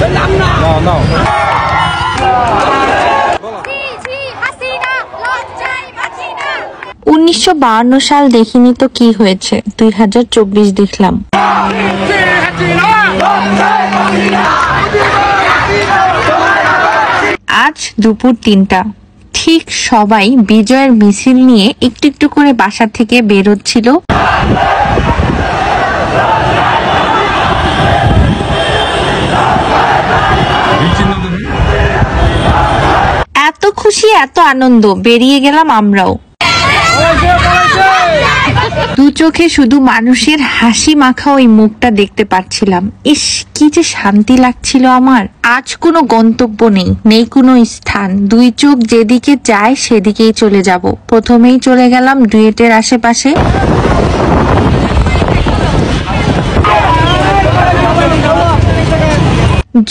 No. 1952 সাল দেখিনি তো কি হয়েছে, 2024 দেখলাম। আজ দুপুর 3টা, ঠিক সবাই বিজয়ের মিছিল নিয়ে একটু একটু করে বাসা থেকে বের হচ্ছিল। এত খুশি, এত আনন্দ, বেরিয়ে গেলাম আমরাও। দু চোখে শুধু মানুষের হাসি মাখা ওই মুখটা দেখতে পাচ্ছিলাম। ইস, কি যে শান্তি লাগছিল আমার। আজ কোনো গন্তব্য নেই কোনো স্থান, দুই চোখ যেদিকে যায় সেদিকেই চলে যাব। প্রথমেই চলে গেলাম ডুয়েটের আশেপাশে।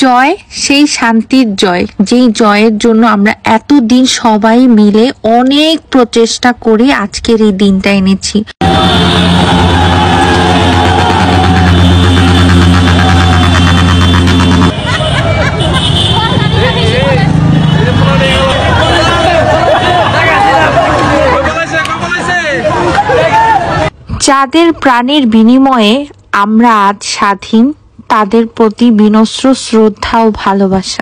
জয় সেই শান্তির জয়, যেই জয়ের জন্য আমরা এতদিন সবাই মিলে অনেক প্রচেষ্টা করে আজকের এই দিনটা এনেছি। যাদের প্রাণের বিনিময়ে আমরা আজ স্বাধীন, তাদের প্রতি বিনম্র শ্রদ্ধা ও ভালোবাসা।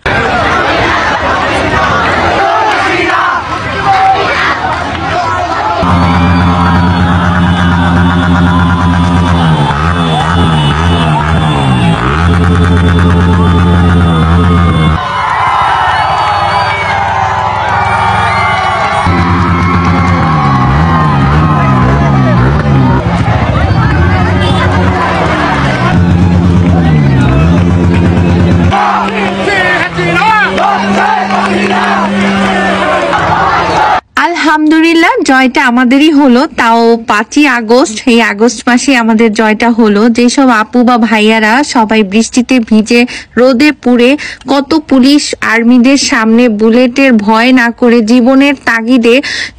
আলহামদুলিল্লাহ, জয়টা আমাদেরই হলো, তাও 5ই আগস্ট। এই আগস্ট মাসে আমাদের জয়টা হলো। যেসব আপু বা ভাইয়ারা সবাই বৃষ্টিতে ভিজে রোদে পুড়ে কত পুলিশ আর্মিদের সামনে বুলেটের ভয় না করে জীবনের তাগিদে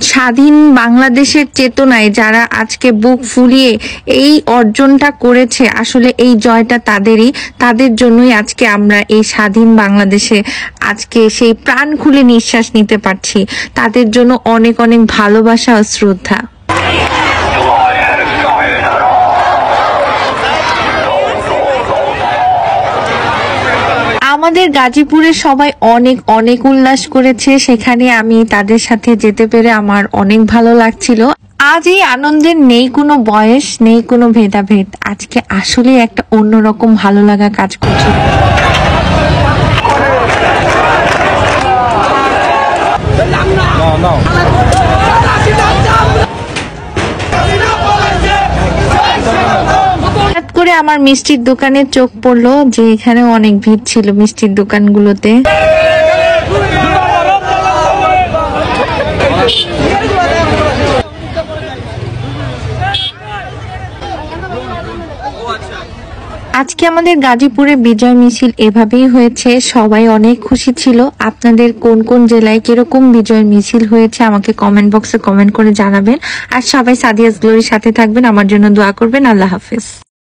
স্বাধীন বাংলাদেশের চেতনায় যারা আজকে বুক ফুলিয়ে এই অর্জনটা করেছে, আসলে এই জয়টা তাদেরই। তাদের জন্যই আজকে আমরা এই স্বাধীন বাংলাদেশে আজকে সেই প্রাণ খুলে নিঃশ্বাস নিতে পারছি। তাদের জন্য অনেক অনেক ভালোবাসা ও শ্রদ্ধা। আমাদের গাজীপুরে সবাই অনেক অনেক উল্লাস করেছে, সেখানে আমি তাদের সাথে যেতে পেরে আমার অনেক ভালো লাগছিল। আজ এই আনন্দের নেই কোনো বয়স, নেই কোনো ভেদাভেদ। আজকে আসলে একটা অন্যরকম ভালো লাগা কাজ করছে। No. হঠাৎ করে আমার মিষ্টির দোকানে চোখ পড়লো যে এখানে অনেক ভিড় ছিল মিষ্টির দোকানগুলোতে। আজকে আমাদের গাজীপুরে বিজয় মিছিল এভাবেই হয়েছে, সবাই অনেক খুশি ছিল। আপনাদের কোন কোন জেলায় কিরকম বিজয় মিছিল হয়েছে আমাকে কমেন্ট বক্সে কমেন্ট করে জানাবেন। আর সবাই সাদিয়াস গ্লোরির সাথে থাকবেন, আমার জন্য দোয়া করবেন। আল্লাহ হাফেজ।